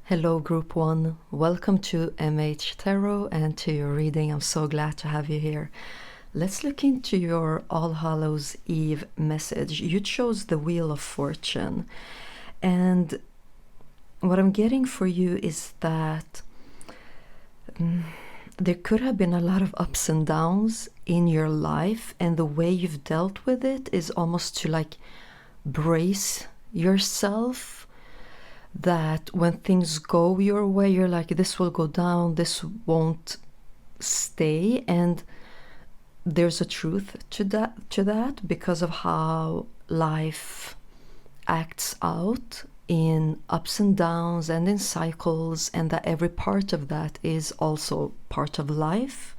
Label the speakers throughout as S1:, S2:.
S1: Hello, Group 1. Welcome to MH Tarot and to your reading. I'm so glad to have you here. Let's look into your All Hallows Eve message. You chose the Wheel of Fortune. And what I'm getting for you is that there could have been a lot of ups and downs in your life, and the way you've dealt with it is almost to like brace yourself that when things go your way, you're like, this will go down, this won't stay. And there's a truth to that because of how life acts out in ups and downs and in cycles, and that every part of that is also part of life.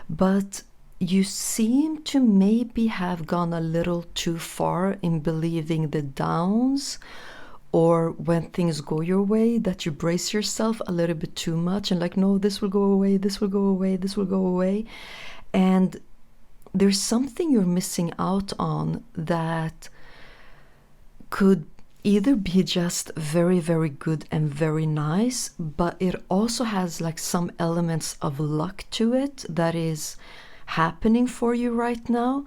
S1: But you seem to maybe have gone a little too far in believing the downs, or when things go your way, that you brace yourself a little bit too much and like, no, this will go away, this will go away, this will go away. And there's something you're missing out on that could either be just very, very good and very nice, but it also has like some elements of luck to it that is happening for you right now,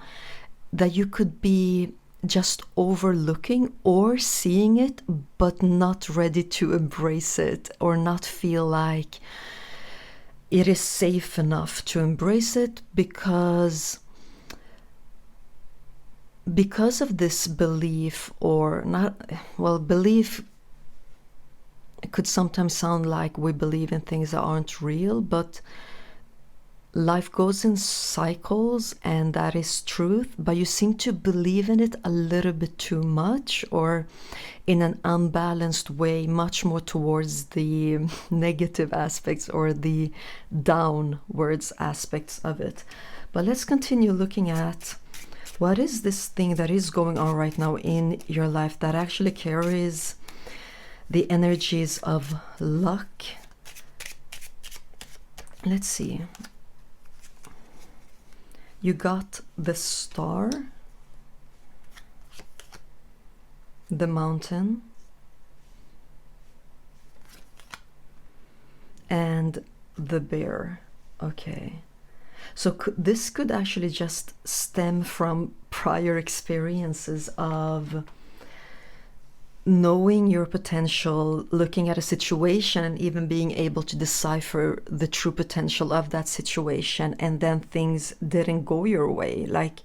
S1: that you could be just overlooking or seeing it but not ready to embrace it, or not feel like it is safe enough to embrace it because of this belief, or not, well, belief, it could sometimes sound like we believe in things that aren't real, but life goes in cycles, and that is truth, but you seem to believe in it a little bit too much, or in an unbalanced way, much more towards the negative aspects or the downwards aspects of it. But let's continue looking at what is this thing that is going on right now in your life that actually carries the energies of luck. Let's see. You got the Star, the Mountain, and the Bear. Okay. So this could actually just stem from prior experiences of knowing your potential, looking at a situation, and even being able to decipher the true potential of that situation, and then things didn't go your way. Like,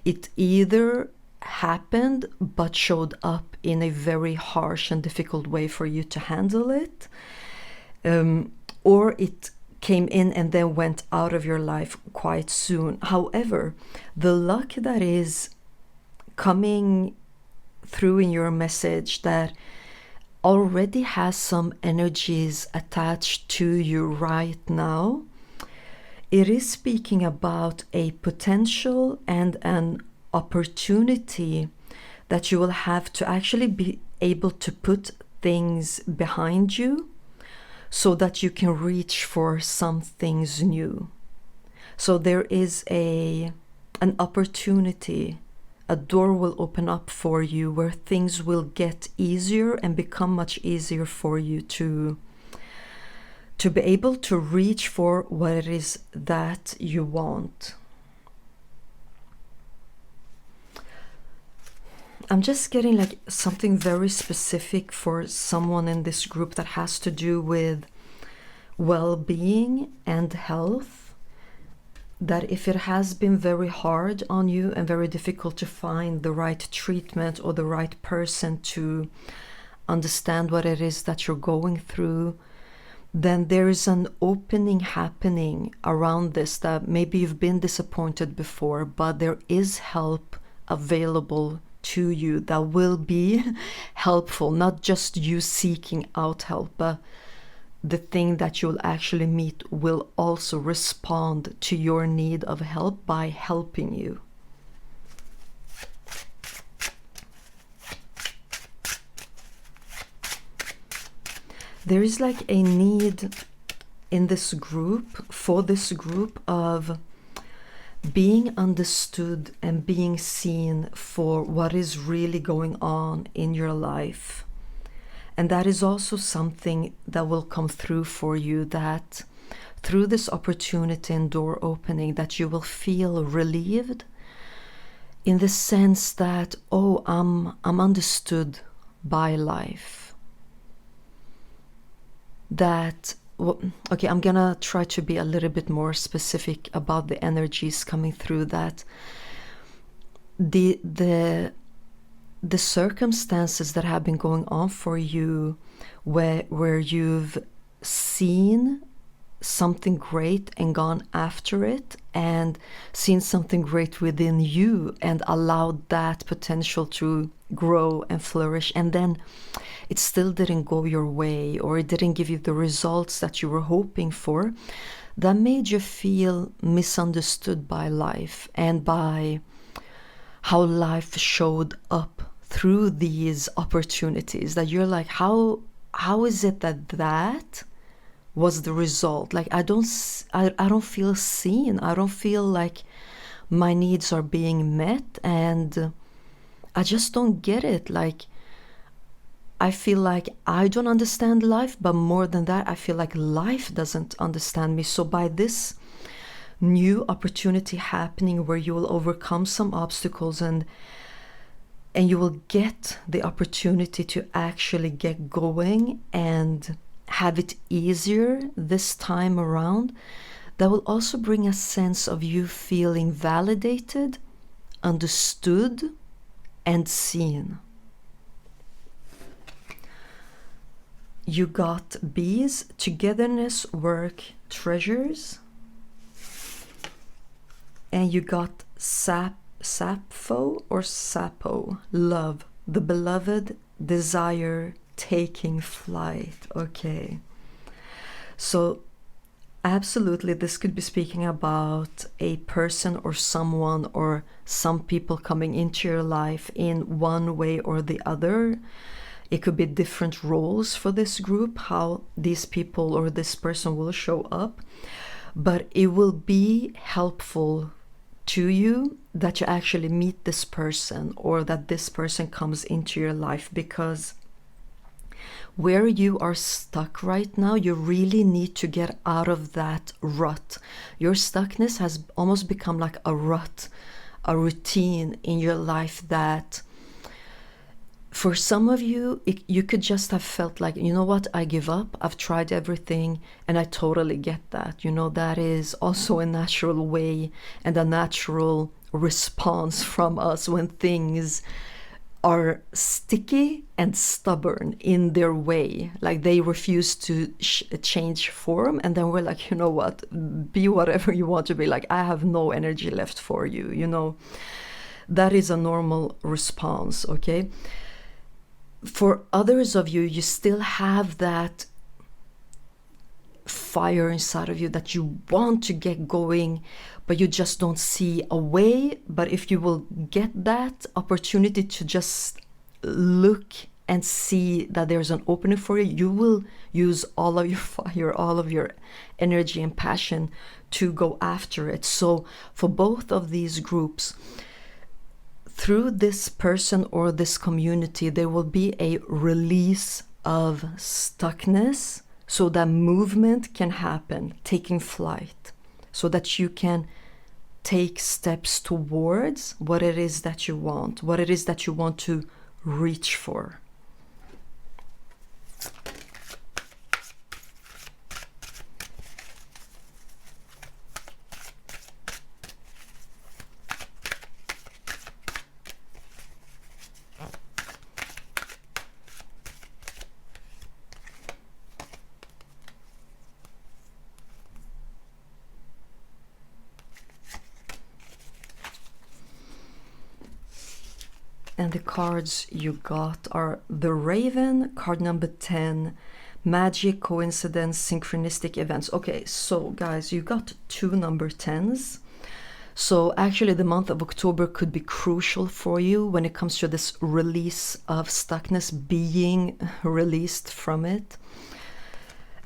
S1: it either happened but showed up in a very harsh and difficult way for you to handle it, or it came in and then went out of your life quite soon. However, the luck that is coming through in your message that already has some energies attached to you right now, it is speaking about a potential and an opportunity that you will have to actually be able to put things behind you so that you can reach for some things new. So there is an opportunity, a door will open up for you where things will get easier and become much easier for you to be able to reach for what it is that you want. I'm just getting like something very specific for someone in this group that has to do with well-being and health, that if it has been very hard on you and very difficult to find the right treatment or the right person to understand what it is that you're going through, then there is an opening happening around this, that maybe you've been disappointed before, but there is help available to you that will be helpful, not just you seeking out help, but the thing that you'll actually meet will also respond to your need of help by helping you. There is like a need in this group, for this group, of being understood and being seen for what is really going on in your life. And that is also something that will come through for you, that through this opportunity and door opening, that you will feel relieved in the sense that, oh, I'm understood by life. That, okay, I'm gonna try to be a little bit more specific about the energies coming through, that the circumstances that have been going on for you, where you've seen something great and gone after it, and seen something great within you and allowed that potential to grow and flourish, and then it still didn't go your way, or it didn't give you the results that you were hoping for, that made you feel misunderstood by life and by how life showed up through these opportunities, that you're like, how is it that was the result? Like, I don't feel seen. I don't feel like my needs are being met, and I just don't get it. Like, I feel like I don't understand life, but more than that, I feel like life doesn't understand me. So by this new opportunity happening, where you will overcome some obstacles and you will get the opportunity to actually get going and have it easier this time around, that will also bring a sense of you feeling validated, understood, and seen. You got bees, togetherness, work, treasures. And you got Sappho or Sappho, love, the beloved, desire, taking flight. Okay. So absolutely, this could be speaking about a person or someone or some people coming into your life in one way or the other. It could be different roles for this group, how these people or this person will show up. But it will be helpful to you that you actually meet this person, or that this person comes into your life, because where you are stuck right now, you really need to get out of that rut. Your stuckness has almost become like a rut, a routine in your life, that for some of you, you could just have felt like, you know what, I give up, I've tried everything, and I totally get that. You know, that is also a natural way and a natural response from us when things are sticky and stubborn in their way, like they refuse to change form, and then we're like, you know what, be whatever you want to be, like I have no energy left for you, you know. That is a normal response, okay? For others of you, you still have that fire inside of you that you want to get going, but you just don't see a way. But if you will get that opportunity to just look and see that there's an opening for you, you will use all of your fire, all of your energy and passion to go after it. So for both of these groups, through this person or this community, there will be a release of stuckness, so that movement can happen, taking flight, so that you can take steps towards what it is that you want, what it is that you want to reach for. And the cards you got are the Raven, card number 10, magic, coincidence, synchronistic events. Okay, so guys, you got 2 number 10s. So actually the month of October could be crucial for you when it comes to this release of stuckness, being released from it.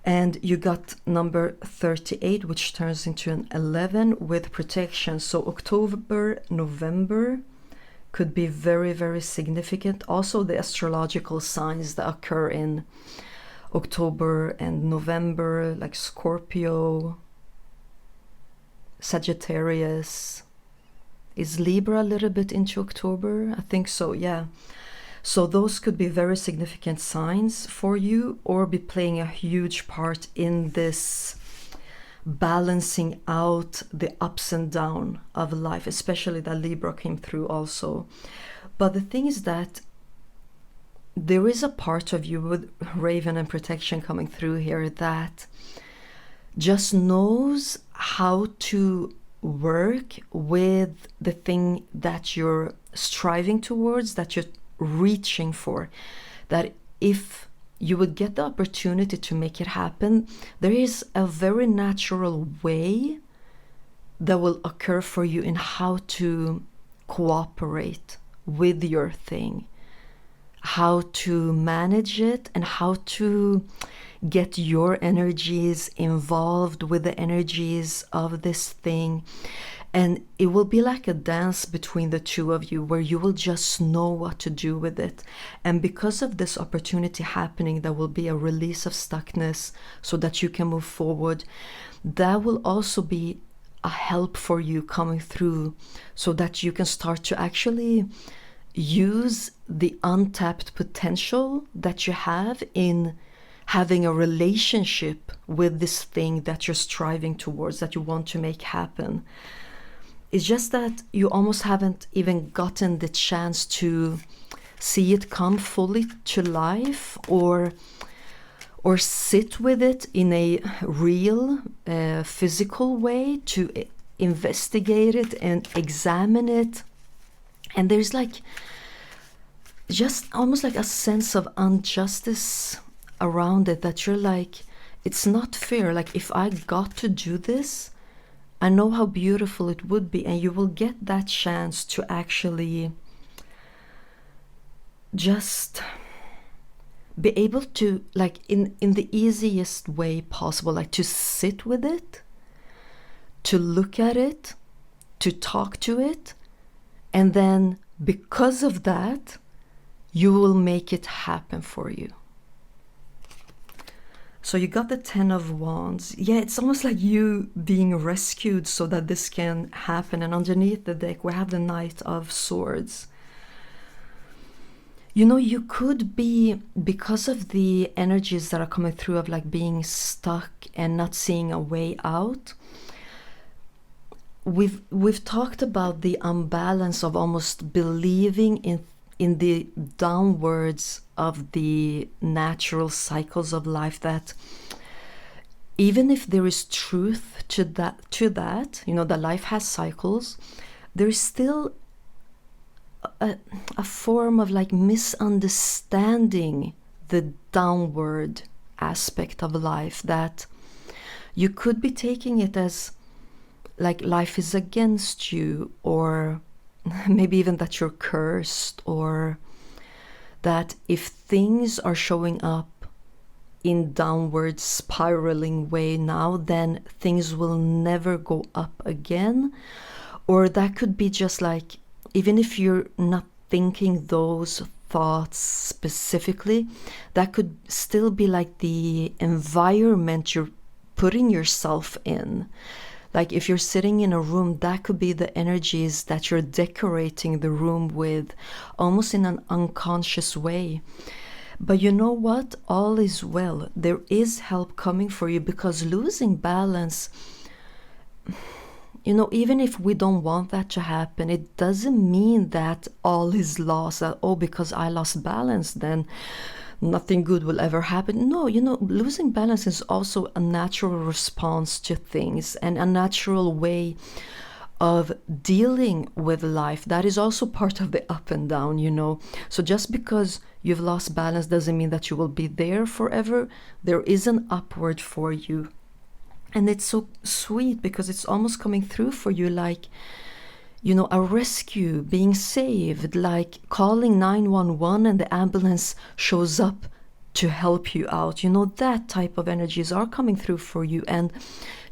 S1: And you got number 38, which turns into an 11 with protection. So October, November could be very, very significant. Also, the astrological signs that occur in October and November, like Scorpio, Sagittarius. Is Libra a little bit into October? I think so, yeah. So those could be very significant signs for you, or be playing a huge part in this balancing out the ups and downs of life, especially that Libra came through also. But the thing is that there is a part of you with Raven and protection coming through here that just knows how to work with the thing that you're striving towards, that you're reaching for. That if you would get the opportunity to make it happen, there is a very natural way that will occur for you in how to cooperate with your thing, how to manage it, and how to get your energies involved with the energies of this thing. And it will be like a dance between the two of you, where you will just know what to do with it. And because of this opportunity happening, there will be a release of stuckness so that you can move forward. That will also be a help for you coming through, so that you can start to actually use the untapped potential that you have in having a relationship with this thing that you're striving towards, that you want to make happen. It's just that you almost haven't even gotten the chance to see it come fully to life, or sit with it in a real physical way, to investigate it and examine it. And there's like just almost like a sense of injustice around it, that you're like, it's not fair. Like, if I got to do this, I know how beautiful it would be. And you will get that chance to actually just be able to, like, in the easiest way possible, like to sit with it, to look at it, to talk to it. And then because of that, you will make it happen for you. So you got the 10 of Wands. Yeah, it's almost like you being rescued so that this can happen. And underneath the deck, we have the Knight of Swords. You know, you could be, because of the energies that are coming through of like being stuck and not seeing a way out. We've talked about the imbalance of almost believing in the downwards of the natural cycles of life, that even if there is truth to that, you know, that life has cycles, there is still a form of like misunderstanding the downward aspect of life, that you could be taking it as like life is against you, or maybe even that you're cursed, or that if things are showing up in downward spiraling way now, then things will never go up again. Or that could be just like, even if you're not thinking those thoughts specifically, that could still be like the environment you're putting yourself in. Like if you're sitting in a room, that could be the energies that you're decorating the room with, almost in an unconscious way. But you know what? All is well. There is help coming for you, because losing balance, you know, even if we don't want that to happen, it doesn't mean that all is lost. That, oh, because I lost balance, then nothing good will ever happen. No, you know, losing balance is also a natural response to things, and a natural way of dealing with life. That is also part of the up and down, you know. So just because you've lost balance doesn't mean that you will be there forever. There is an upward for you. And it's so sweet, because it's almost coming through for you like, you know, a rescue, being saved, like calling 911 and the ambulance shows up to help you out. You know, that type of energies are coming through for you, and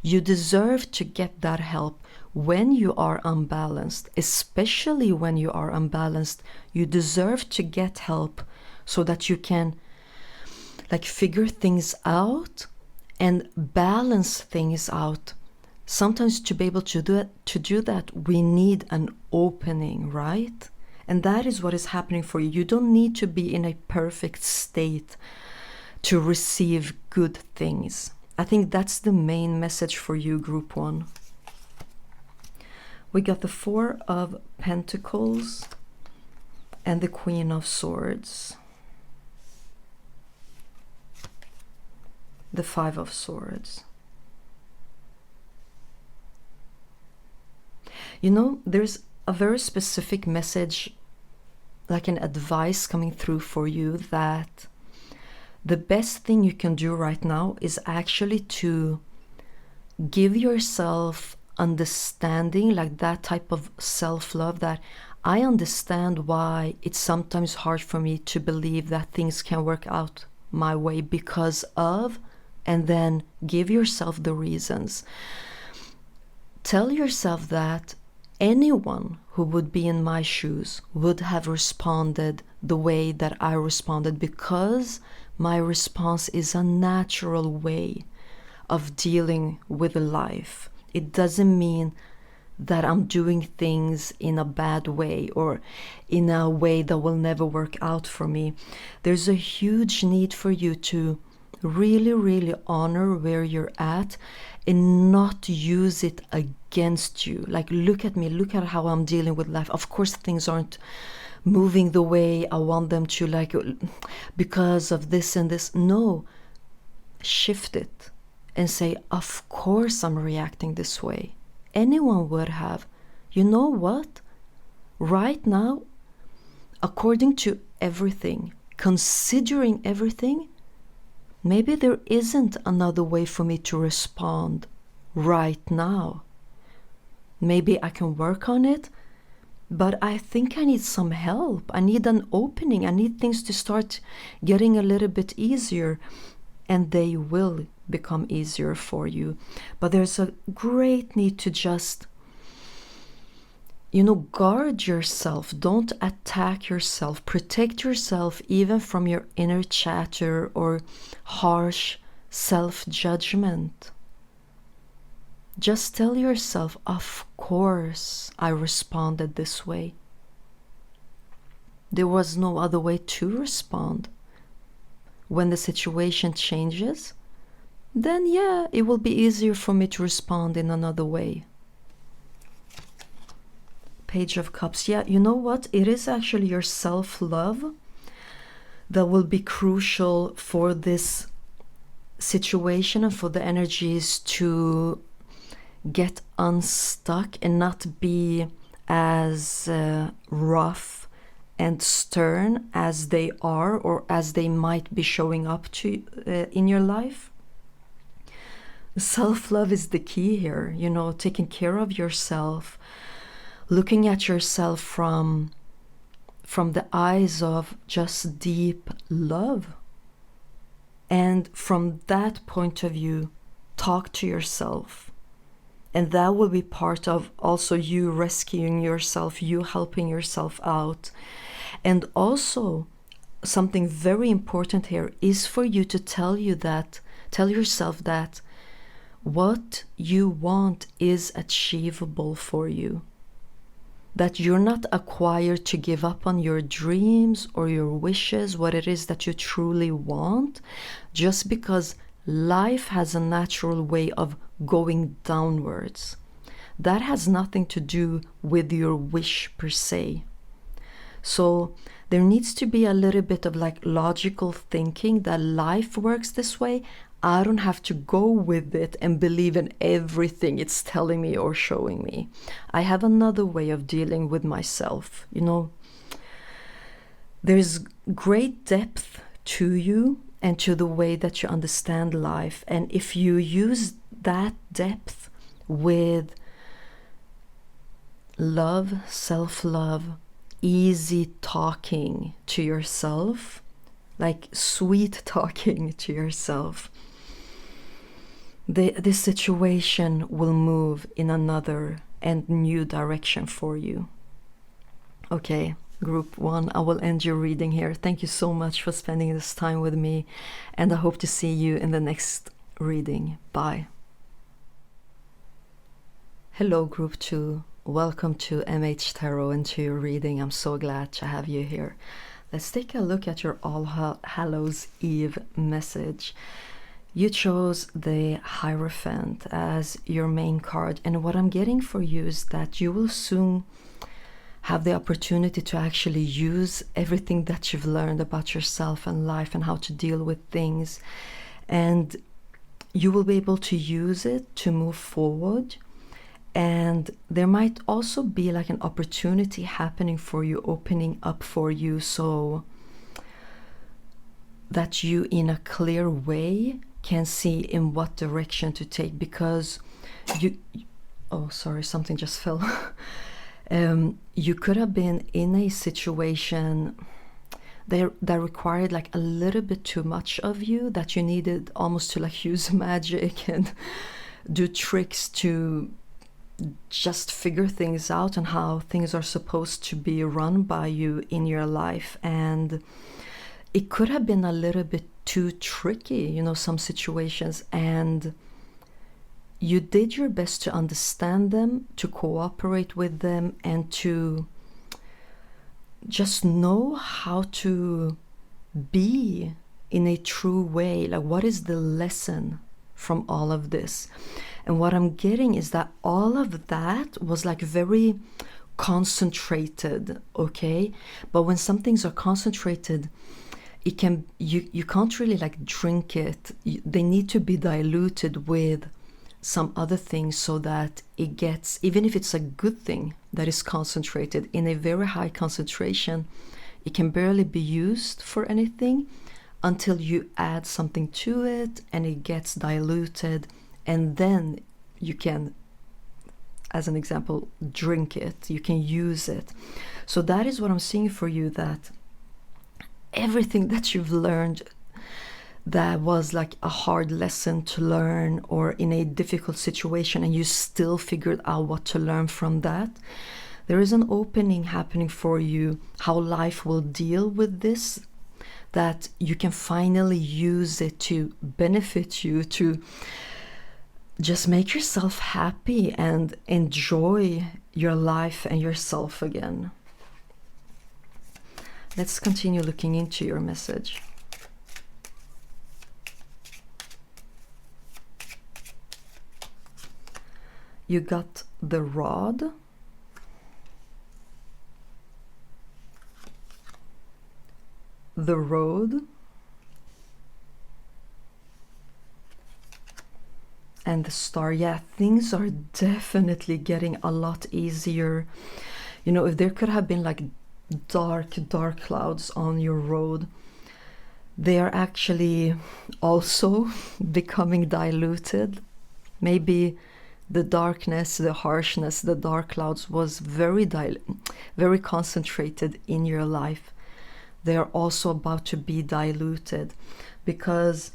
S1: you deserve to get that help when you are unbalanced, especially when you are unbalanced, you deserve to get help so that you can like figure things out and balance things out. Sometimes to be able to do that, we need an opening, right? And that is what is happening for you. You don't need to be in a perfect state to receive good things. I think that's the main message for you, Group 1. We got the Four of Pentacles and the Queen of Swords. The Five of Swords. You know, there's a very specific message, like an advice coming through for you, that the best thing you can do right now is actually to give yourself understanding, like that type of self-love, that I understand why it's sometimes hard for me to believe that things can work out my way because of, and then give yourself the reasons. Tell yourself that anyone who would be in my shoes would have responded the way that I responded, because my response is a natural way of dealing with life. It doesn't mean that I'm doing things in a bad way or in a way that will never work out for me. There's a huge need for you to really, really honor where you're at and not use it against you. Like, look at me, look at how I'm dealing with life. Of course, things aren't moving the way I want them to, like, because of this and this. No, shift it and say, of course I'm reacting this way. Anyone would have. You know what? Right now, according to everything, considering everything, maybe there isn't another way for me to respond right now. Maybe I can work on it, but I think I need some help. I need an opening. I need things to start getting a little bit easier, and they will become easier for you. But there's a great need to just, guard yourself. Don't attack yourself. Protect yourself even from your inner chatter or harsh self-judgment. Just tell yourself, of course I responded this way. There was no other way to respond. When the situation changes, then yeah, it will be easier for me to respond in another way. Page of Cups. Yeah, you know what? It is actually your self-love that will be crucial for this situation and for the energies to get unstuck and not be as rough and stern as they are, or as they might be showing up to in your life. Self-love is the key here, taking care of yourself, looking at yourself from the eyes of just deep love. And from that point of view, talk to yourself. And that will be part of also you rescuing yourself, you helping yourself out. And also, something very important here is for you to tell yourself that what you want is achievable for you. That you're not acquired to give up on your dreams or your wishes, what it is that you truly want, just because life has a natural way of going downwards. That has nothing to do with your wish per se. So there needs to be a little bit of like logical thinking that life works this way. I don't have to go with it and believe in everything it's telling me or showing me. I have another way of dealing with myself. There's great depth to you and to the way that you understand life. And if you use that depth with love, self-love, easy talking to yourself, like sweet talking to yourself, this situation will move in another and new direction for you. Okay, group 1, I will end your reading here. Thank you so much for spending this time with me, and I hope to see you in the next reading. Bye. Hello, group 2. Welcome to MH Tarot and to your reading. I'm so glad to have you here. Let's take a look at your All Hallows Eve message. You chose the Hierophant as your main card, and what I'm getting for you is that you will soon have the opportunity to actually use everything that you've learned about yourself and life and how to deal with things, and you will be able to use it to move forward. And there might also be like an opportunity happening for you, opening up for you, so that you in a clear way can see in what direction to take, because you, oh sorry, something just fell. You could have been in a situation that required like a little bit too much of you, that you needed almost to like use magic and do tricks to just figure things out and how things are supposed to be run by you in your life. And it could have been a little bit too tricky, you know, some situations, and you did your best to understand them, to cooperate with them, and to just know how to be in a true way. Like, what is the lesson from all of this? And what I'm getting is that all of that was like very concentrated, okay? But when some things are concentrated, it can, you can't really like drink it. They need to be diluted with some other things so that it gets, even if it's a good thing that is concentrated in a very high concentration, it can barely be used for anything until you add something to it and it gets diluted, and then you can, as an example, drink it, you can use it. So that is what I'm seeing for you, that everything that you've learned that was like a hard lesson to learn, or in a difficult situation, and you still figured out what to learn from that, there is an opening happening for you, how life will deal with this, that you can finally use it to benefit you, to just make yourself happy and enjoy your life and yourself again. Let's continue looking into your message. You got the Rod, the Road, and the Star. Yeah, things are definitely getting a lot easier. You know, if there could have been like dark clouds on your road, they are actually also becoming diluted. Maybe the darkness, the harshness, the dark clouds was very concentrated in your life. They are also about to be diluted, because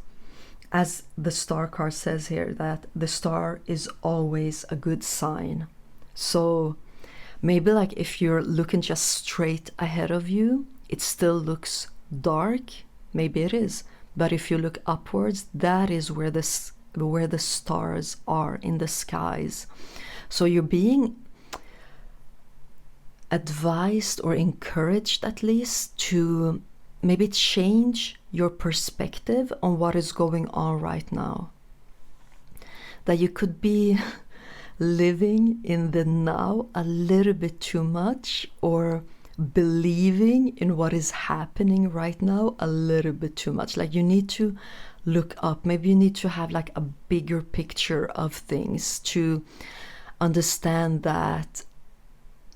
S1: as the Star card says here, that the star is always a good sign. So maybe like if you're looking just straight ahead of you, it still looks dark, maybe it is, but if you look upwards, that is where the stars are in the skies. So you're being advised, or encouraged at least, to maybe change your perspective on what is going on right now. That you could be living in the now a little bit too much, or believing in what is happening right now a little bit too much. Like, you need to look up. Maybe you need to have like a bigger picture of things to understand that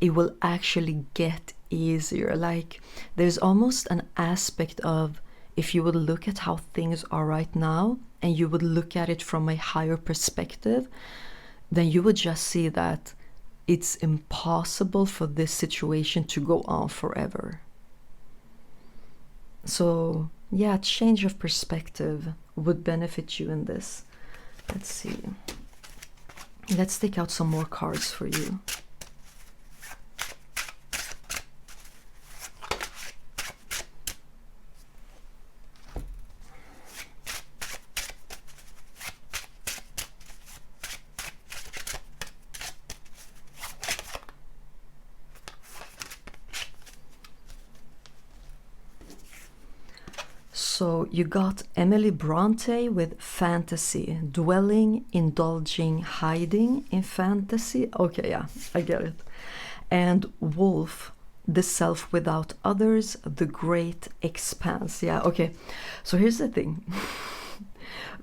S1: it will actually get easier. Like, there's almost an aspect of, if you would look at how things are right now and you would look at it from a higher perspective, then you would just see that it's impossible for this situation to go on forever. So yeah, change of perspective would benefit you in this. Let's see. Let's take out some more cards for you. So you got Emily Bronte with fantasy, dwelling, indulging, hiding in fantasy. Okay, yeah, I get it. And Wolf, the self without others, the great expanse. Yeah, okay. So here's the thing.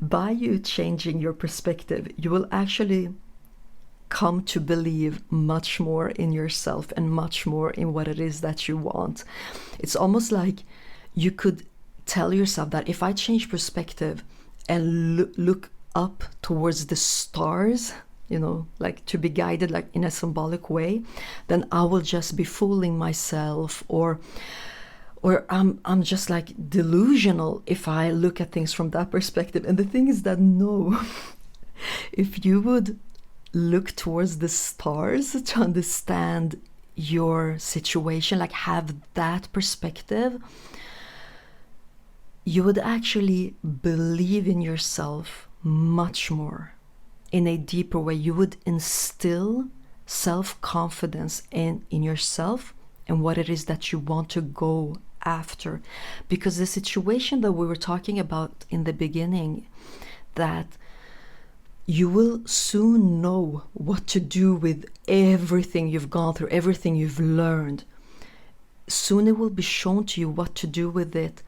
S1: By you changing your perspective, you will actually come to believe much more in yourself and much more in what it is that you want. It's almost like you could tell yourself that if I change perspective and look up towards the stars, you know, like to be guided like in a symbolic way, then I will just be fooling myself, or I'm just like delusional if I look at things from that perspective. And the thing is that no, if you would look towards the stars to understand your situation, like have that perspective, you would actually believe in yourself much more in a deeper way. You would instill self-confidence in yourself and what it is that you want to go after. Because the situation that we were talking about in the beginning, that you will soon know what to do with everything you've gone through, everything you've learned. Soon it will be shown to you what to do with it.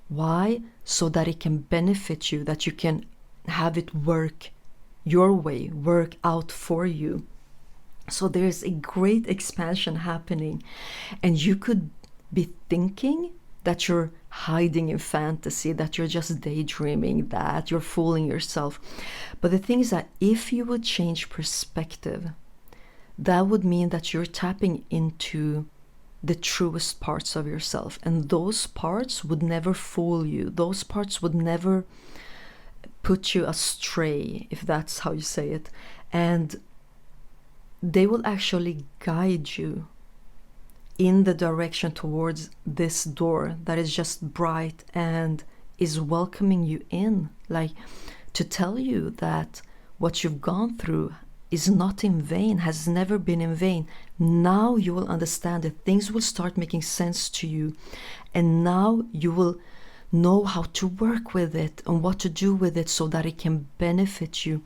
S1: Why? So that it can benefit you, that you can have it work your way, work out for you. So there's a great expansion happening, and you could be thinking that you're hiding in fantasy, that you're just daydreaming, that you're fooling yourself. But the thing is that if you would change perspective, that would mean that you're tapping into the truest parts of yourself, and those parts would never fool you. Those parts would never put you astray, if that's how you say it, and they will actually guide you in the direction towards this door that is just bright and is welcoming you in, like to tell you that what you've gone through is not in vain, has never been in vain. Now you will understand it. Things will start making sense to you, and now you will know how to work with it and what to do with it so that it can benefit you.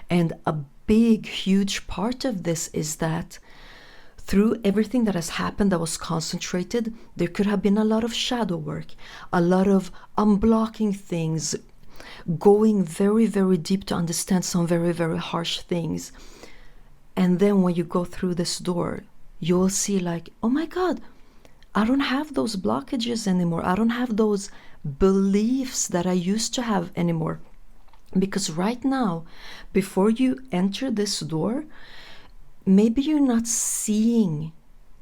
S1: And a big, huge part of this is that through everything that has happened that was concentrated, there could have been a lot of shadow work, a lot of unblocking things, going very, very deep to understand some very, very harsh things. And then when you go through this door, you will see like, oh my God, I don't have those blockages anymore. I don't have those beliefs that I used to have anymore. Because right now, before you enter this door, maybe you're not seeing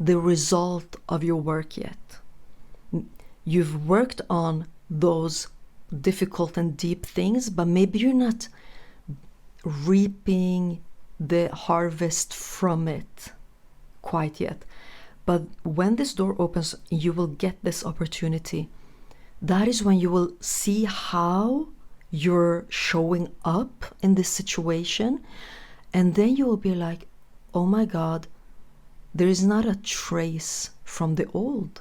S1: the result of your work yet. You've worked on those difficult and deep things, but maybe you're not reaping the harvest from it quite yet. But when this door opens, you will get this opportunity. That is when you will see how you're showing up in this situation, and then you will be like, oh my God, there is not a trace from the old.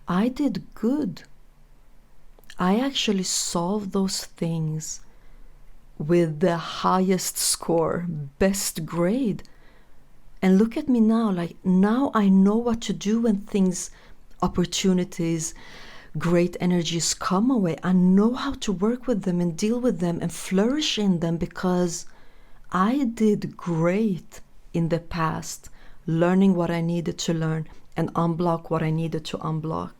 S1: I did good. I actually solved those things with the highest score, best grade. And look at me now, like now I know what to do when things, opportunities, great energies come away. I know how to work with them and deal with them and flourish in them because I did great in the past, learning what I needed to learn and unblock what I needed to unblock.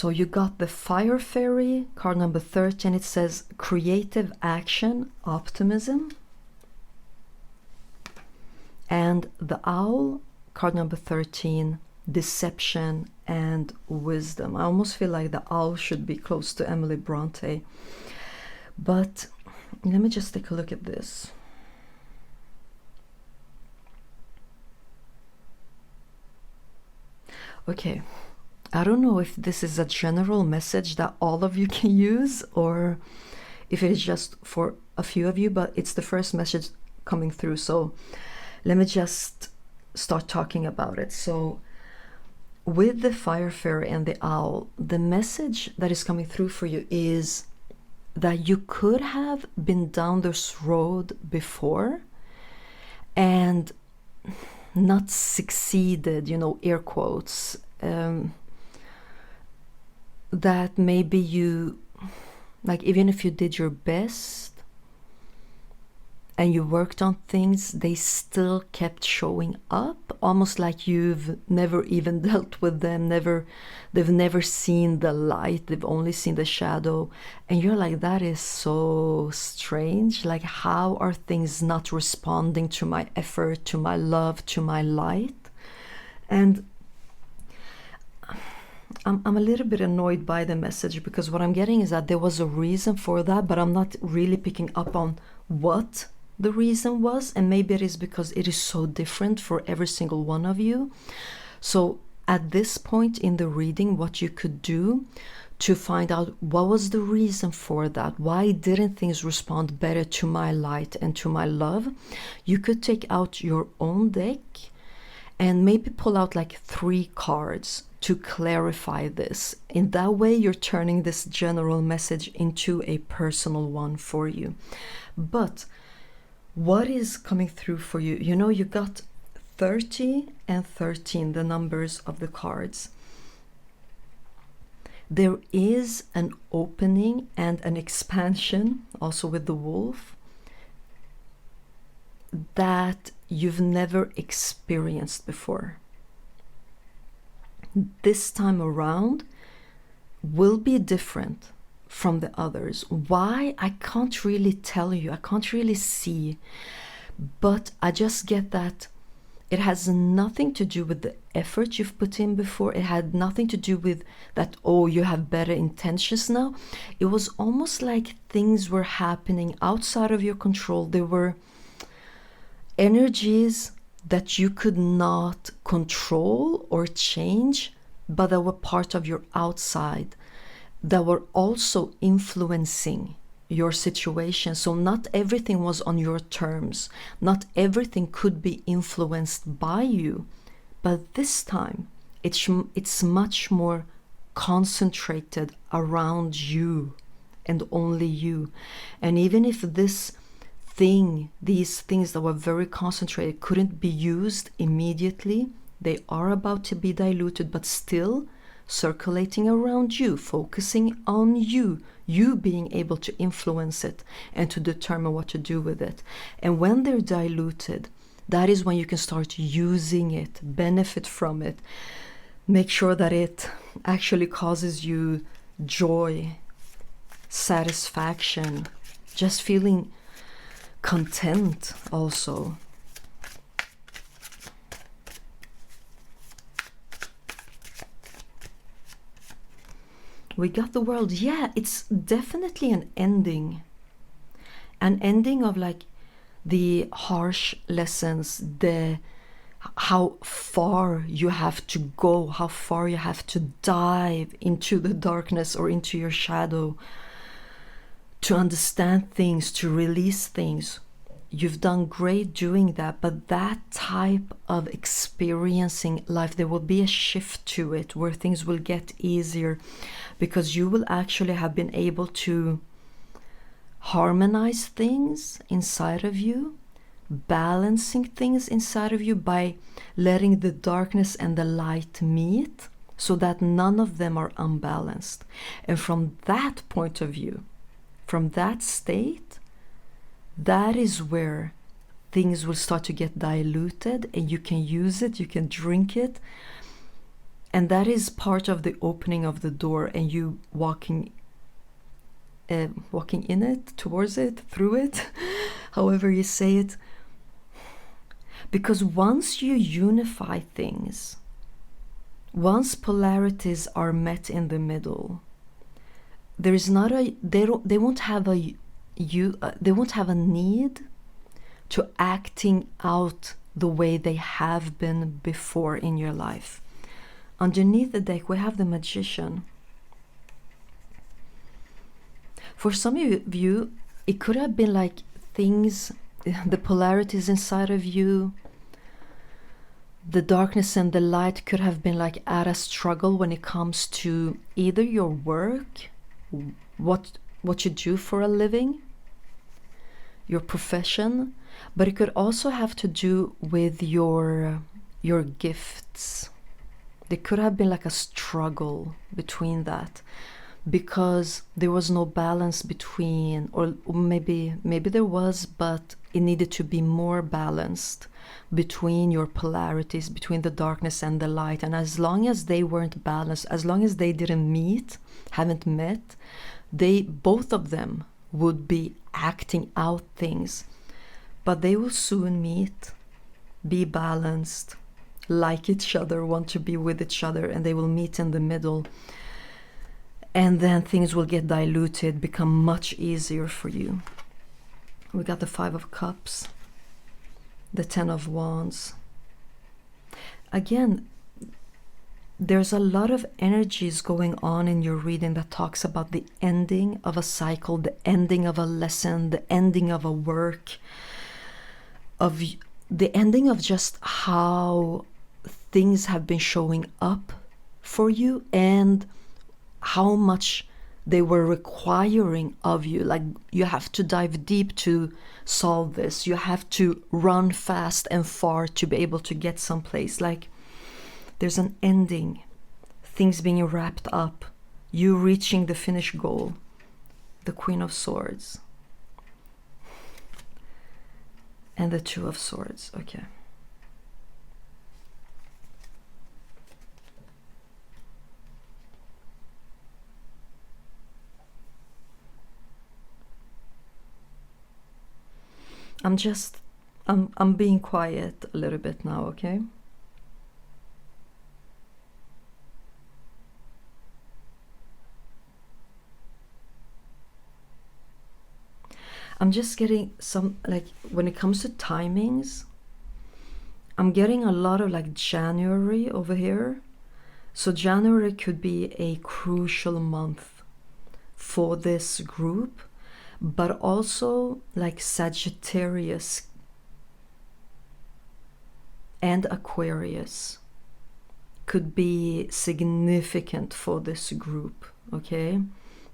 S1: So you got the Fire Fairy, card number 13. It says creative action, optimism. And the Owl, card number 13, deception and wisdom. I almost feel like the Owl should be close to Emily Bronte. But let me just take a look at this. Okay, I don't know if this is a general message that all of you can use or if it is just for a few of you, but it's the first message coming through. So let me just start talking about it. So with the Fire Fairy and the Owl, the message that is coming through for you is that you could have been down this road before and not succeeded, you know, air quotes, that maybe you, like, even if you did your best and you worked on things, they still kept showing up, almost like you've never even dealt with them, they've never seen the light, they've only seen the shadow. And you're like, that is so strange. Like, how are things not responding to my effort, to my love, to my light? And I'm a little bit annoyed by the message, because what I'm getting is that there was a reason for that, but I'm not really picking up on what the reason was. And maybe it is because it is so different for every single one of you. So at this point in the reading, what you could do to find out what was the reason for that, why didn't things respond better to my light and to my love, you could take out your own deck and maybe pull out like 3 cards to clarify this. In that way, you're turning this general message into a personal one for you. But what is coming through for you? You know, you got 30 and 13, the numbers of the cards. There is an opening and an expansion, also with the wolf, that you've never experienced before. This time around will be different from the others. Why? I can't really tell you. I can't really see. But I just get that it has nothing to do with the effort you've put in before. It had nothing to do with that, oh, you have better intentions now. It was almost like things were happening outside of your control. There were energies that you could not control or change, but that were part of your outside, that were also influencing your situation. So not everything was on your terms. Not everything could be influenced by you. But this time, it's much more concentrated around you and only you. And even if these things that were very concentrated couldn't be used immediately, they are about to be diluted, but still circulating around you, focusing on you being able to influence it and to determine what to do with it. And when they're diluted, that is when you can start using it, benefit from it, make sure that it actually causes you joy, satisfaction, just feeling content also. We got the World. Yeah, it's definitely an ending of like the harsh lessons, how far you have to go, how far you have to dive into the darkness or into your shadow to understand things, to release things. You've done great doing that, but that type of experiencing life, there will be a shift to it where things will get easier, because you will actually have been able to harmonize things inside of you, balancing things inside of you by letting the darkness and the light meet so that none of them are unbalanced. And from that point of view, from that state, that is where things will start to get diluted and you can use it, you can drink it, And that is part of the opening of the door and you walking in it, towards it, through it, however you say it. Because once you unify things, once polarities are met in the middle, there is not a they won't have a need to acting out the way they have been before in your life. Underneath the deck we have the Magician. For some of you, it could have been like things, the polarities inside of you, the darkness and the light could have been like at a struggle when it comes to either your work, what you do for a living, your profession, but it could also have to do with your gifts. There could have been like a struggle between that, because there was no balance between, or maybe there was, but it needed to be more balanced between your polarities, between the darkness and the light. And as long as they weren't balanced, as long as they haven't met, both of them would be acting out things. But they will soon meet, be balanced, like each other, want to be with each other, and they will meet in the middle. And then things will get diluted, become much easier for you. We got the Five of Cups, the Ten of Wands. Again, there's a lot of energies going on in your reading that talks about the ending of a cycle, the ending of a lesson, the ending of a work, of the ending of just how things have been showing up for you and how much they were requiring of you. Like, you have to dive deep to solve this. You have to run fast and far to be able to get someplace. Like, there's an ending, things being wrapped up, you reaching the finish goal. The Queen of Swords and the Two of Swords. Okay. I'm being quiet a little bit now, okay? I'm just getting some, like, when it comes to timings, I'm getting a lot of like January over here. So January could be a crucial month for this group, but also like Sagittarius and Aquarius could be significant for this group, okay?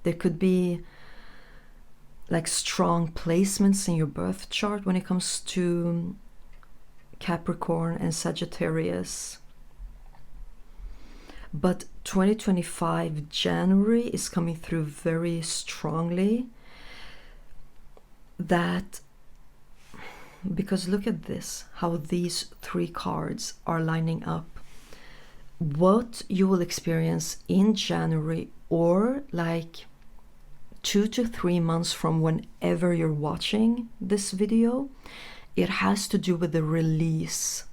S1: There could be like strong placements in your birth chart when it comes to Capricorn and Sagittarius. But 2025 January is coming through very strongly. That, because look at this, how these three cards are lining up. What you will experience in January, or like 2 to 3 months from whenever you're watching this video, it has to do with the release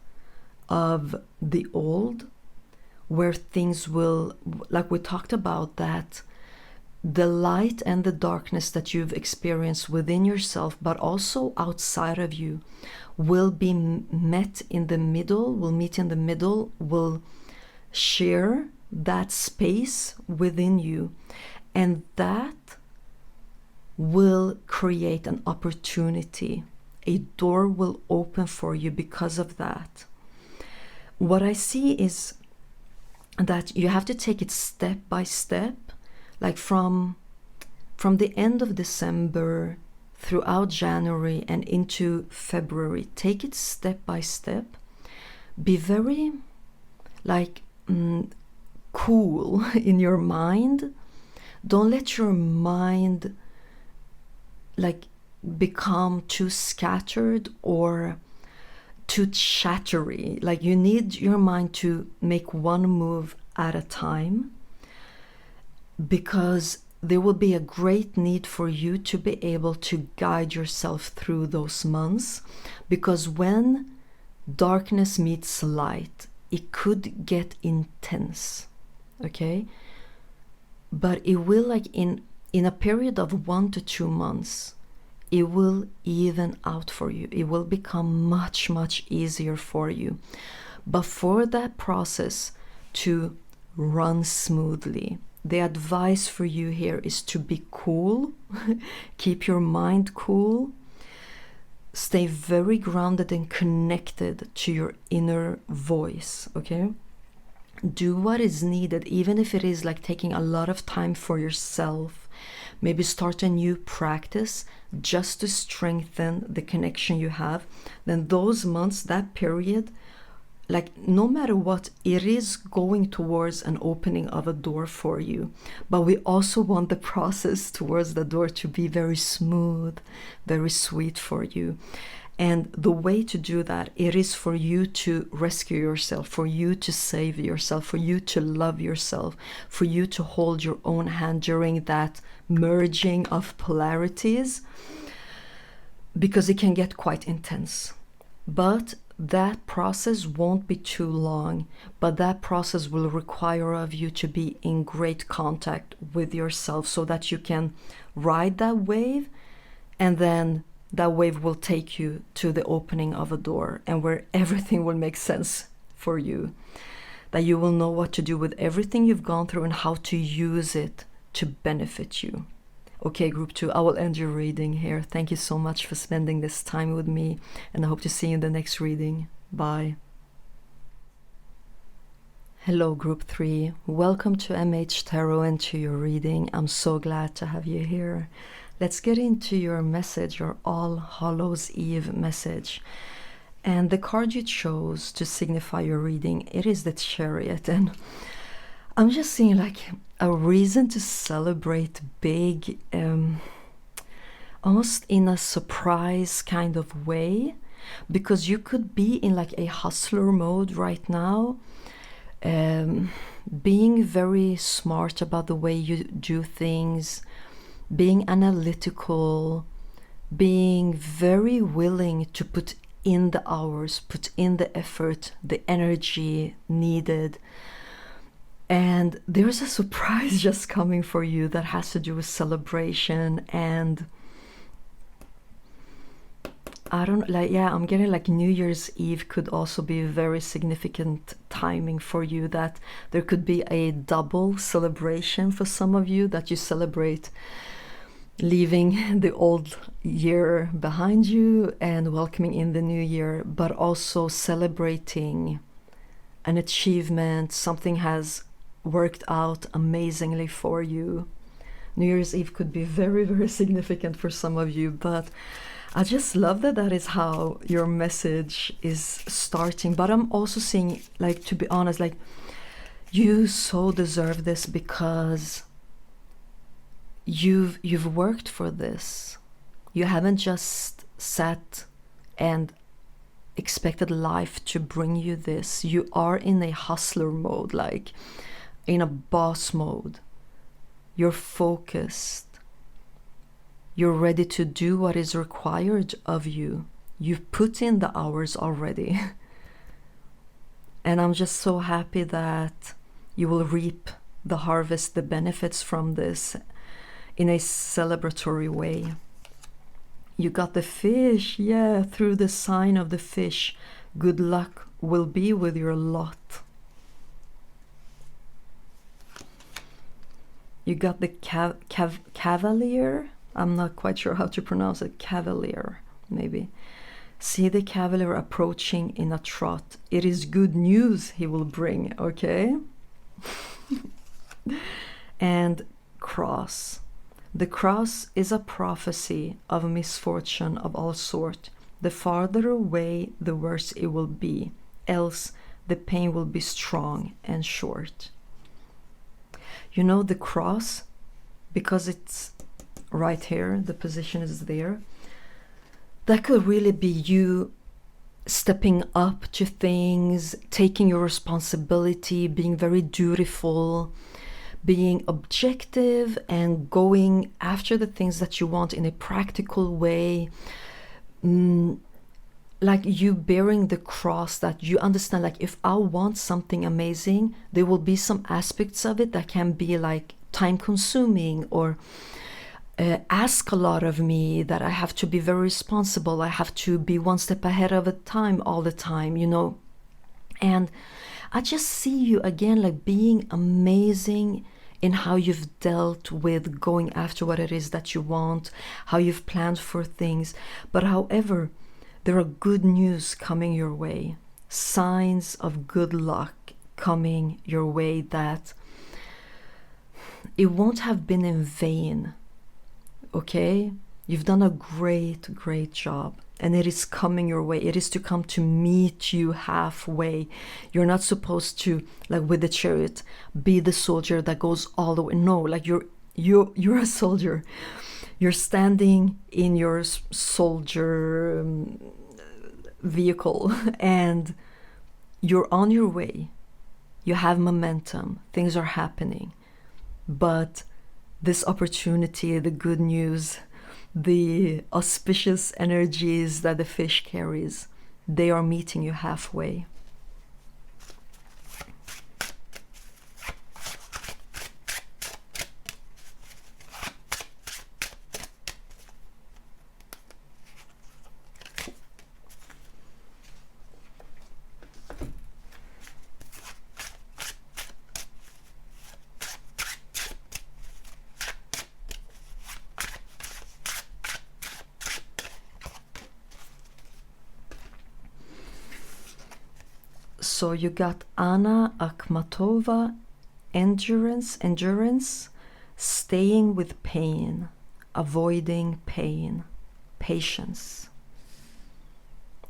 S1: of the old, where things will, like we talked about, that the light and the darkness that you've experienced within yourself, but also outside of you, will be met in the middle, will share that space within you. And that will create an opportunity. A door will open for you because of that. What I see is that you have to take it step by step, like from the end of December throughout January and into February. Take it step by step. Be very like cool in your mind. Don't let your mind like become too scattered or too chattery. Like, you need your mind to make one move at a time, because there will be a great need for you to be able to guide yourself through those months. Because when darkness meets light, it could get intense, okay? But it will, like in a period of 1 to 2 months, it will even out for you. It will become much, much easier for you. But for that process to run smoothly, the advice for you here is to be cool, keep your mind cool, stay very grounded and connected to your inner voice, okay? Do what is needed, even if it is like taking a lot of time for yourself. Maybe start a new practice just to strengthen the connection you have. Then those months, that period, like no matter what, it is going towards an opening of a door for you. But we also want the process towards the door to be very smooth, very sweet for you. And the way to do that, it is for you to rescue yourself, for you to save yourself, for you to love yourself, for you to hold your own hand during that merging of polarities, because it can get quite intense. But that process won't be too long, but that process will require of you to be in great contact with yourself so that you can ride that wave, and then that wave will take you to the opening of a door, and where everything will make sense for you, that you will know what to do with everything you've gone through and how to use it to benefit you. Okay, group 2, I will end your reading here. Thank you so much for spending this time with me, and I hope to see you in the next reading. Bye. Hello, group 3. Welcome to MH Tarot and to your reading. I'm so glad to have you here. Let's get into your message, your All Hallows Eve message. And the card you chose to signify your reading, it is the Chariot. And I'm just seeing like a reason to celebrate big, almost in a surprise kind of way, because you could be in like a hustler mode right now, being very smart about the way you do things, being analytical, being very willing to put in the hours, put in the effort, the energy needed. And there's a surprise just coming for you that has to do with celebration. And I don't like, yeah, I'm getting like New Year's Eve could also be very significant timing for you, that there could be a double celebration for some of you, that you celebrate leaving the old year behind you and welcoming in the new year, but also celebrating an achievement. Something has worked out amazingly for you. New Year's Eve could be very, very significant for some of you, but I just love that that is how your message is starting. But I'm also seeing, like, to be honest, like, you so deserve this, because you've worked for this. You haven't just sat and expected life to bring you this. You are in a hustler mode, like in a boss mode. You're focused. You're ready to do what is required of you. You've put in the hours already. And I'm just so happy that you will reap the harvest, the benefits from this in a celebratory way. You got the fish, yeah, through the sign of the fish. Good luck will be with your lot. You got the cavalier. I'm not quite sure how to pronounce it. Cavalier, maybe. See the cavalier approaching in a trot. It is good news he will bring, okay? And cross. The cross is a prophecy of misfortune of all sort. The farther away, the worse it will be, else the pain will be strong and short. You know, the cross, because it's right here, the position is there, that could really be you stepping up to things, taking your responsibility, being very dutiful, being objective, and going after the things that you want in a practical way. Like you bearing the cross, that you understand, like if I want something amazing, there will be some aspects of it that can be like time consuming or ask a lot of me, that I have to be very responsible, I have to be one step ahead of a time all the time, you know. And I just see you again like being amazing in how you've dealt with going after what it is that you want, how you've planned for things. But however, there are good news coming your way, signs of good luck coming your way, that it won't have been in vain. Okay, you've done a great job, and it is coming your way. It is to come to meet you halfway. You're not supposed to, like with the chariot, be the soldier that goes all the way. No, like you're a soldier. You're standing in your soldier vehicle, and you're on your way. You have momentum. Things are happening, but this opportunity, the good news, the auspicious energies that the fish carries, they are meeting you halfway. So you got Anna Akhmatova, endurance, staying with pain, avoiding pain, patience.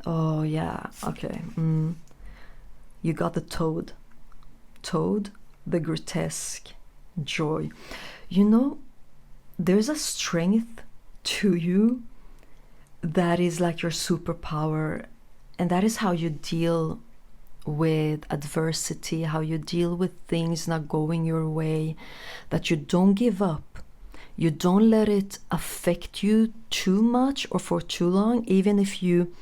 S1: Oh yeah, okay. You got the toad, the grotesque, joy. You know, there's a strength to you that is like your superpower, and that is how you deal with adversity, how you deal with things not going your way, that you don't give up. You don't let it affect you too much or for too long. Even if you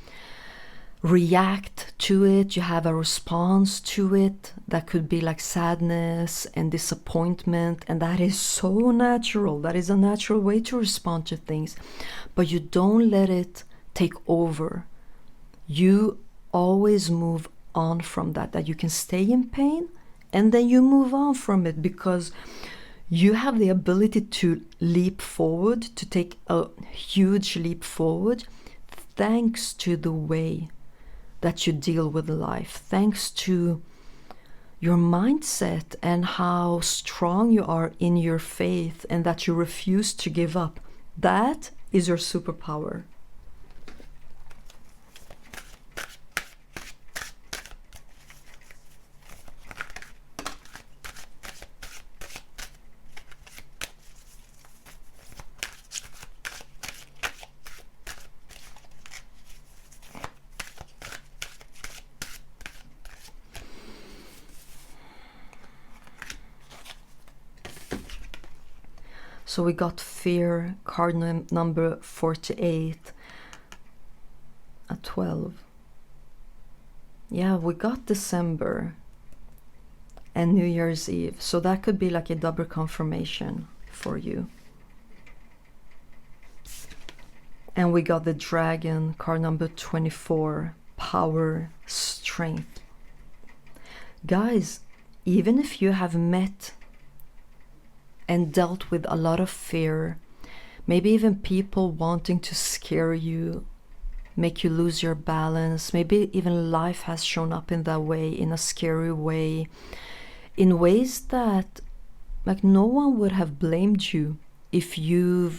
S1: react to it, you have a response to it that could be like sadness and disappointment, and that is so natural. That is a natural way to respond to things, but you don't let it take over. You always move on from that you can stay in pain and then you move on from it, because you have the ability to leap forward, to take a huge leap forward, thanks to the way that you deal with life, thanks to your mindset and how strong you are in your faith, and that you refuse to give up. That is your superpower. So we got fear, card number 48, a 12. Yeah, we got December and New Year's Eve. So that could be like a double confirmation for you. And we got the dragon, card number 24, power, strength. Guys, even if you have met and dealt with a lot of fear, maybe even people wanting to scare you, make you lose your balance, maybe even life has shown up in that way, in a scary way, in ways that like no one would have blamed you if you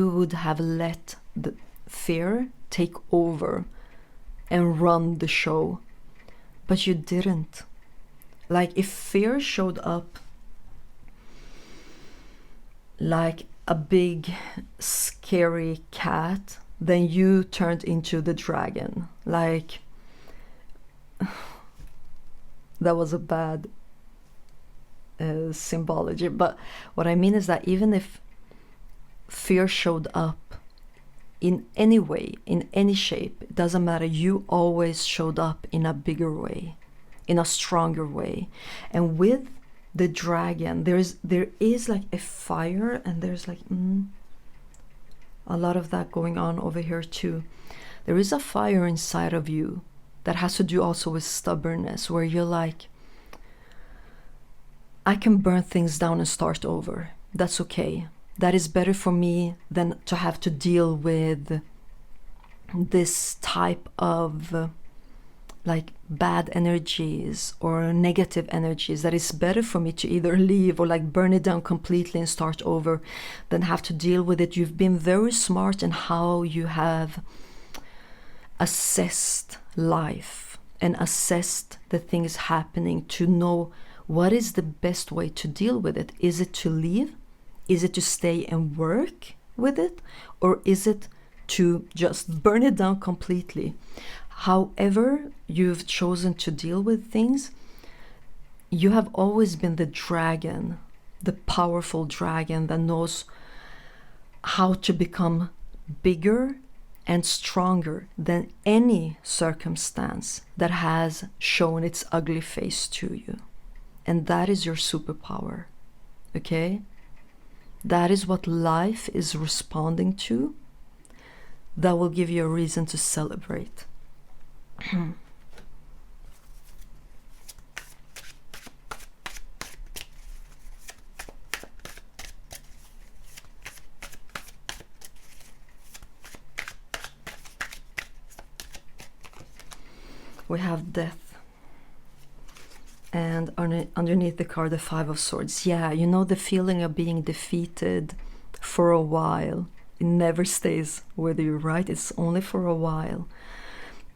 S1: would have let the fear take over and run the show, but you didn't. Like if fear showed up like a big scary cat then you turned into the dragon. Like, that was a bad symbology, but what I mean is that even if fear showed up in any way, in any shape, it doesn't matter, you always showed up in a bigger way, in a stronger way. And with the dragon, there is like a fire, and there's like a lot of that going on over here too. There is a fire inside of you that has to do also with stubbornness, where you're like, I can burn things down and start over. That's okay. That is better for me than to have to deal with this type of like bad energies or negative energies. That is better for me to either leave or like burn it down completely and start over than have to deal with it. You've been very smart in how you have assessed life and assessed the things happening to know what is the best way to deal with it. Is it to leave? Is it to stay and work with it? Or is it to just burn it down completely? However you've chosen to deal with things, you have always been the dragon, the powerful dragon that knows how to become bigger and stronger than any circumstance that has shown its ugly face to you. And that is your superpower, okay? That is what life is responding to. That will give you a reason to celebrate. We have death. And underneath the card, the Five of Swords. Yeah, you know the feeling of being defeated for a while. It never stays with you, right? It's only for a while.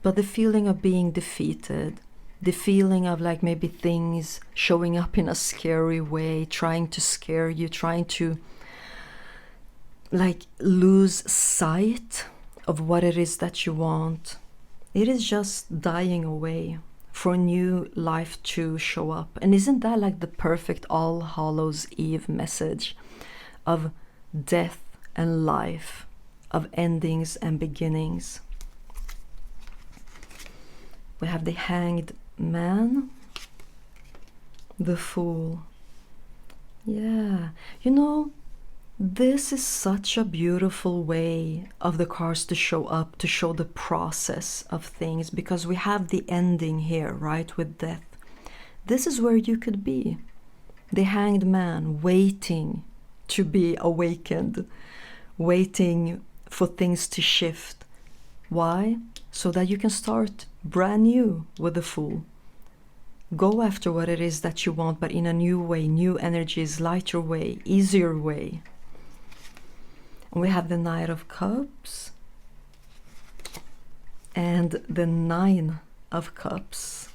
S1: But the feeling of being defeated, the feeling of like maybe things showing up in a scary way, trying to scare you, trying to like lose sight of what it is that you want. It is just dying away for a new life to show up. And isn't that like the perfect All Hallows Eve message of death and life, of endings and beginnings? We have the Hanged Man, the Fool. Yeah, you know, this is such a beautiful way of the cards to show up, to show the process of things, because we have the ending here, right, with death. This is where you could be, the Hanged Man, waiting to be awakened, waiting for things to shift. Why? So that you can start brand new with the Fool. Go after what it is that you want, but in a new way, new energies, lighter way, easier way. We have the Knight of Cups and the Nine of Cups.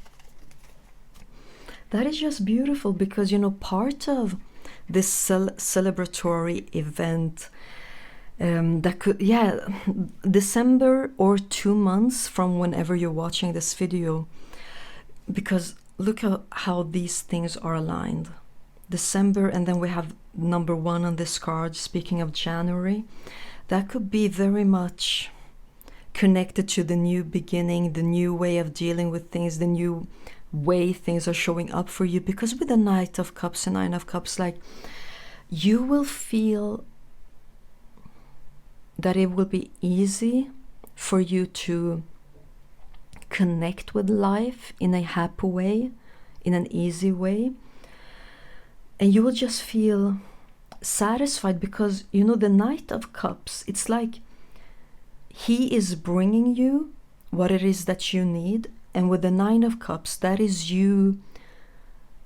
S1: That is just beautiful because, you know, part of this celebratory event that could, yeah, December or 2 months from whenever you're watching this video, because look at how these things are aligned. December, and then we have number 1 on this card. Speaking of January, that could be very much connected to the new beginning, the new way of dealing with things, the new way things are showing up for you. Because with the Knight of Cups and Nine of Cups, like, you will feel that it will be easy for you to connect with life in a happy way, in an easy way. And you will just feel satisfied because, you know, the Knight of Cups, it's like he is bringing you what it is that you need. And with the Nine of Cups, that is you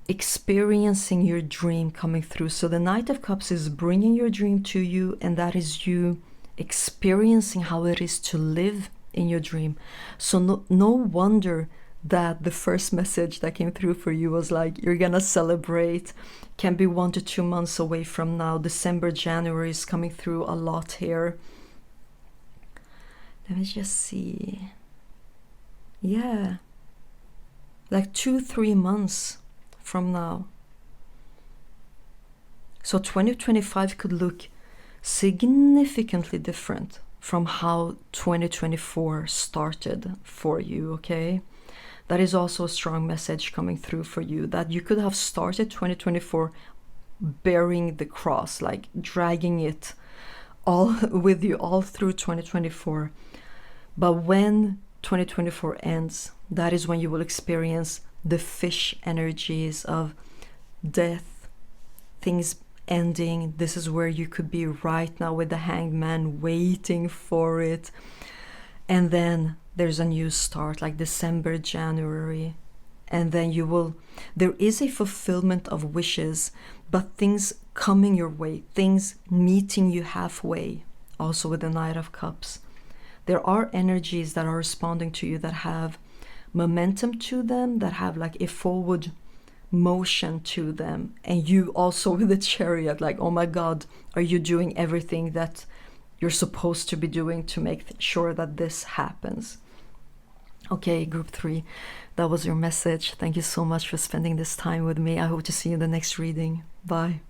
S1: experiencing your dream coming through. So the Knight of Cups is bringing your dream to you, and that is you experiencing how it is to live in your dream. So no wonder that the first message that came through for you was like, you're gonna celebrate. Can be 1 to 2 months away from now. December, January is coming through a lot here. Let me just see. Yeah, like 2-3 months from now. So 2025 could look significantly different from how 2024 started for you, okay? That is also a strong message coming through for you, that you could have started 2024 bearing the cross, like dragging it all with you all through 2024. But when 2024 ends, that is when you will experience the fish energies of death, things ending. This is where you could be right now with the Hanged Man, waiting for it. And then there's a new start, like December, January. And then there is a fulfillment of wishes, but things coming your way, things meeting you halfway, also with the Knight of Cups. There are energies that are responding to you that have momentum to them, that have like a forward motion to them. And you also with the Chariot, like, oh my God, are you doing everything that you're supposed to be doing to make sure that this happens? Okay, group 3, that was your message. Thank you so much for spending this time with me. I hope to see you in the next reading. Bye.